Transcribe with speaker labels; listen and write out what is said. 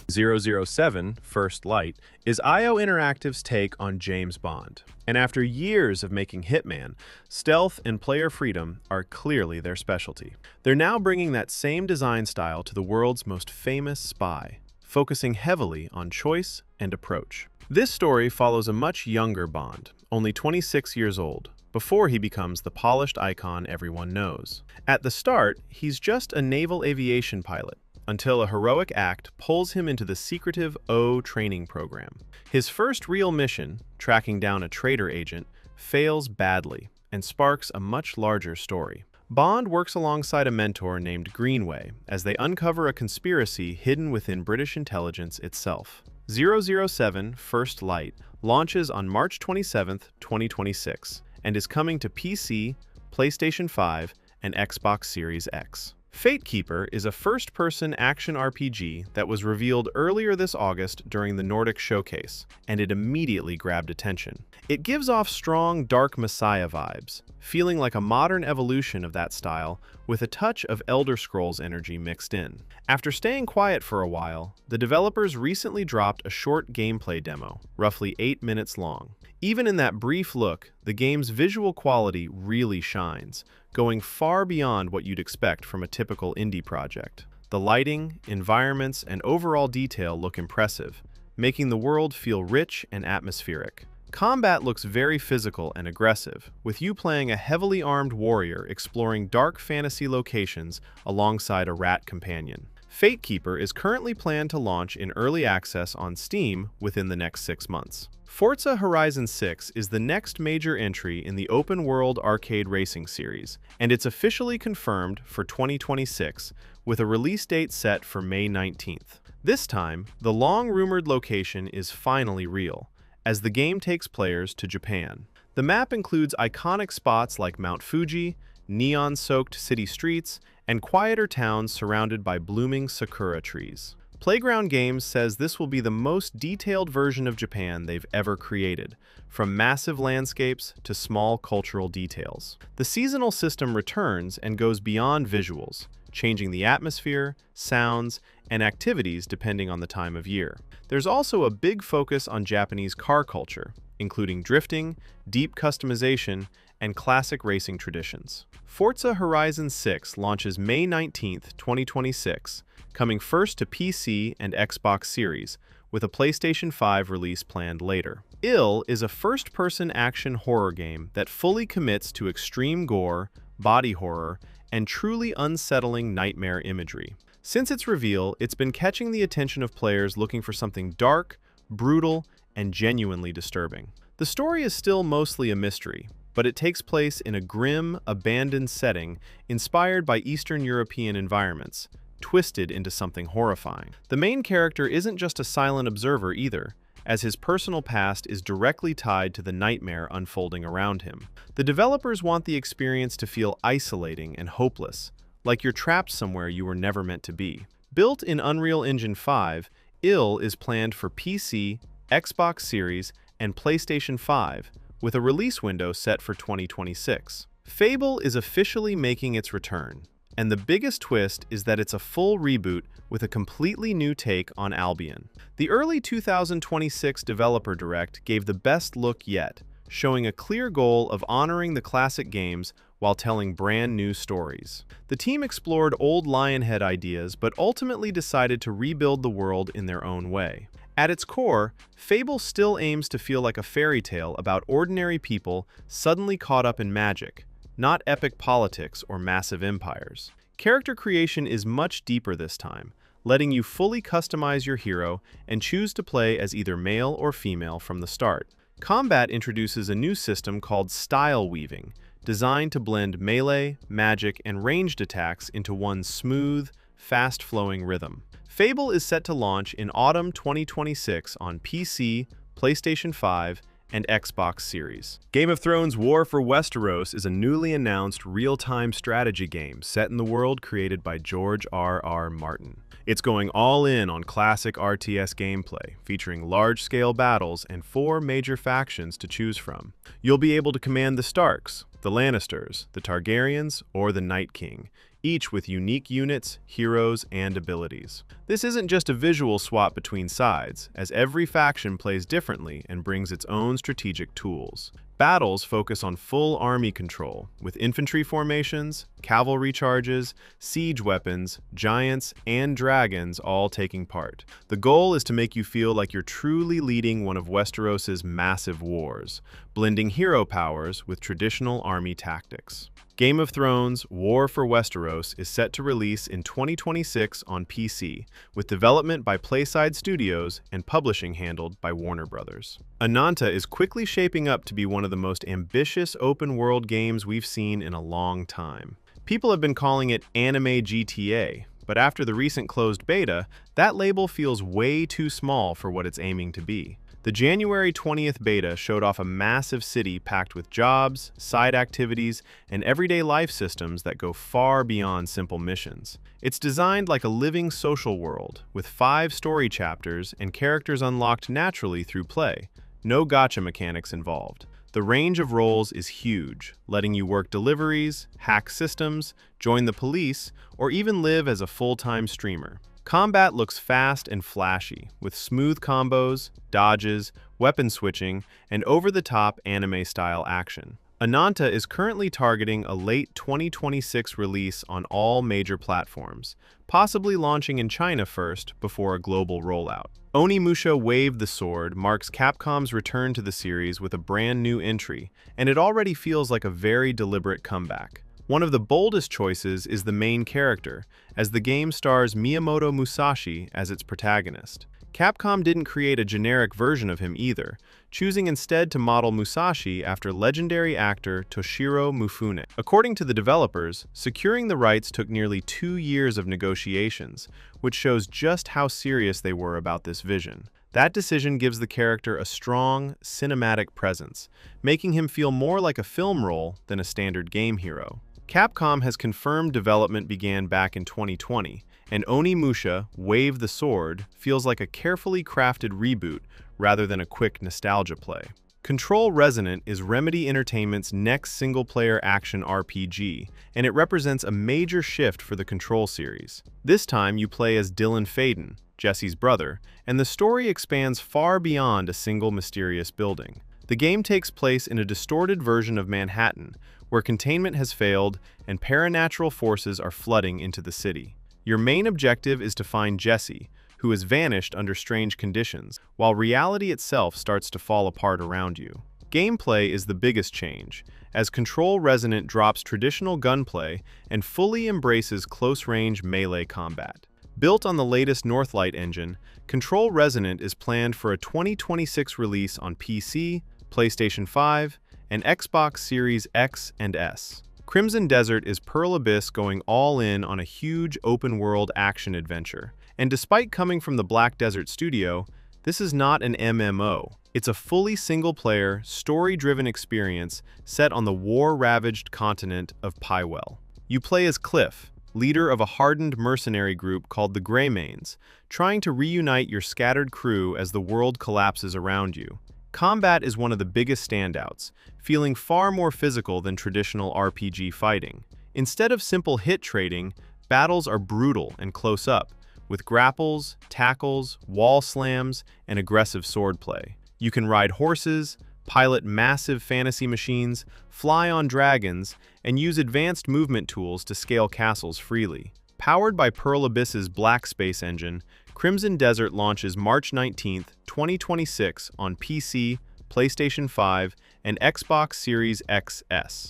Speaker 1: 007 First Light is IO Interactive's take on James Bond. And after years of making Hitman, stealth and player freedom are clearly their specialty. They're now bringing that same design style to the world's most famous spy, focusing heavily on choice and approach. This story follows a much younger Bond, only 26 years old, before he becomes the polished icon everyone knows. At the start, he's just a naval aviation pilot, until a heroic act pulls him into the secretive O training program. His first real mission, tracking down a traitor agent, fails badly and sparks a much larger story. Bond works alongside a mentor named Greenway as they uncover a conspiracy hidden within British intelligence itself. 007 First Light launches on March 27, 2026, and is coming to PC, PlayStation 5, and Xbox Series X. Fatekeeper is a first-person action RPG that was revealed earlier this August during the Nordic Showcase, and it immediately grabbed attention. It gives off strong Dark Messiah vibes, feeling like a modern evolution of that style with a touch of Elder Scrolls energy mixed in. After staying quiet for a while, the developers recently dropped a short gameplay demo, roughly 8 minutes long. Even in that brief look, the game's visual quality really shines, going far beyond what you'd expect from a typical indie project. The lighting, environments, and overall detail look impressive, making the world feel rich and atmospheric. Combat looks very physical and aggressive, with you playing a heavily armed warrior exploring dark fantasy locations alongside a rat companion. Fatekeeper is currently planned to launch in early access on Steam within the next 6 months. Forza Horizon 6 is the next major entry in the open-world arcade racing series, and it's officially confirmed for 2026, with a release date set for May 19th. This time, the long-rumored location is finally real, as the game takes players to Japan. The map includes iconic spots like Mount Fuji, neon-soaked city streets, and quieter towns surrounded by blooming sakura trees. Playground Games says this will be the most detailed version of Japan they've ever created, from massive landscapes to small cultural details. The seasonal system returns and goes beyond visuals, changing the atmosphere, sounds, and activities depending on the time of year. There's also a big focus on Japanese car culture, including drifting, deep customization, and classic racing traditions. Forza Horizon 6 launches May 19, 2026, coming first to PC and Xbox Series, with a PlayStation 5 release planned later. Ill is a first-person action horror game that fully commits to extreme gore, body horror, and truly unsettling nightmare imagery. Since its reveal, it's been catching the attention of players looking for something dark, brutal, and genuinely disturbing. The story is still mostly a mystery, but it takes place in a grim, abandoned setting inspired by Eastern European environments, twisted into something horrifying. The main character isn't just a silent observer either, as his personal past is directly tied to the nightmare unfolding around him. The developers want the experience to feel isolating and hopeless, like you're trapped somewhere you were never meant to be. Built in Unreal Engine 5, Ill is planned for PC, Xbox Series, and PlayStation 5, with a release window set for 2026. Fable is officially making its return, and the biggest twist is that it's a full reboot with a completely new take on Albion. The early 2026 Developer Direct gave the best look yet, showing a clear goal of honoring the classic games while telling brand new stories. The team explored old Lionhead ideas but ultimately decided to rebuild the world in their own way. At its core, Fable still aims to feel like a fairy tale about ordinary people suddenly caught up in magic, not epic politics or massive empires. Character creation is much deeper this time, letting you fully customize your hero and choose to play as either male or female from the start. Combat introduces a new system called Style Weaving, designed to blend melee, magic, and ranged attacks into one smooth, fast-flowing rhythm. Fable is set to launch in autumn 2026 on PC, PlayStation 5, and Xbox Series. Game of Thrones War for Westeros is a newly announced real-time strategy game set in the world created by George R.R. Martin. It's going all in on classic RTS gameplay, featuring large-scale battles and 4 major factions to choose from. You'll be able to command the Starks, the Lannisters, the Targaryens, or the Night King, each with unique units, heroes, and abilities. This isn't just a visual swap between sides, as every faction plays differently and brings its own strategic tools. Battles focus on full army control, with infantry formations, cavalry charges, siege weapons, giants, and dragons all taking part. The goal is to make you feel like you're truly leading one of Westeros' massive wars, blending hero powers with traditional army tactics. Game of Thrones: War for Westeros is set to release in 2026 on PC, with development by Playside Studios and publishing handled by Warner Bros. Ananta is quickly shaping up to be one of the most ambitious open-world games we've seen in a long time. People have been calling it Anime GTA, but after the recent closed beta, that label feels way too small for what it's aiming to be. The January 20th beta showed off a massive city packed with jobs, side activities, and everyday life systems that go far beyond simple missions. It's designed like a living social world, with 5 story chapters and characters unlocked naturally through play. No gacha mechanics involved. The range of roles is huge, letting you work deliveries, hack systems, join the police, or even live as a full-time streamer. Combat looks fast and flashy, with smooth combos, dodges, weapon switching, and over-the-top anime-style action. Ananta is currently targeting a late 2026 release on all major platforms, possibly launching in China first before a global rollout. Onimusha Way the Sword marks Capcom's return to the series with a brand new entry, and it already feels like a very deliberate comeback. One of the boldest choices is the main character, as the game stars Miyamoto Musashi as its protagonist. Capcom didn't create a generic version of him either, choosing instead to model Musashi after legendary actor Toshiro Mifune. According to the developers, securing the rights took nearly 2 years of negotiations, which shows just how serious they were about this vision. That decision gives the character a strong, cinematic presence, making him feel more like a film role than a standard game hero. Capcom has confirmed development began back in 2020, and Onimusha Way the Sword feels like a carefully crafted reboot rather than a quick nostalgia play. Control Resonant is Remedy Entertainment's next single-player action RPG, and it represents a major shift for the Control series. This time you play as Dylan Faden, Jesse's brother, and the story expands far beyond a single mysterious building. The game takes place in a distorted version of Manhattan, where containment has failed and paranatural forces are flooding into the city. Your main objective is to find Jesse, who has vanished under strange conditions, while reality itself starts to fall apart around you. Gameplay is the biggest change, as Control Resonant drops traditional gunplay and fully embraces close-range melee combat. Built on the latest Northlight engine, Control Resonant is planned for a 2026 release on PC, PlayStation 5, and Xbox Series X and S. Crimson Desert is Pearl Abyss going all in on a huge open-world action adventure. And despite coming from the Black Desert studio, this is not an MMO. It's a fully single-player, story-driven experience set on the war-ravaged continent of Pywell. You play as Cliff, leader of a hardened mercenary group called the Greymanes, trying to reunite your scattered crew as the world collapses around you. Combat is one of the biggest standouts, feeling far more physical than traditional RPG fighting. Instead of simple hit trading, battles are brutal and close up, with grapples, tackles, wall slams, and aggressive swordplay. You can ride horses, pilot massive fantasy machines, fly on dragons, and use advanced movement tools to scale castles freely. Powered by Pearl Abyss's Black Space engine, Crimson Desert launches March 19, 2026 on PC, PlayStation 5, and Xbox Series XS.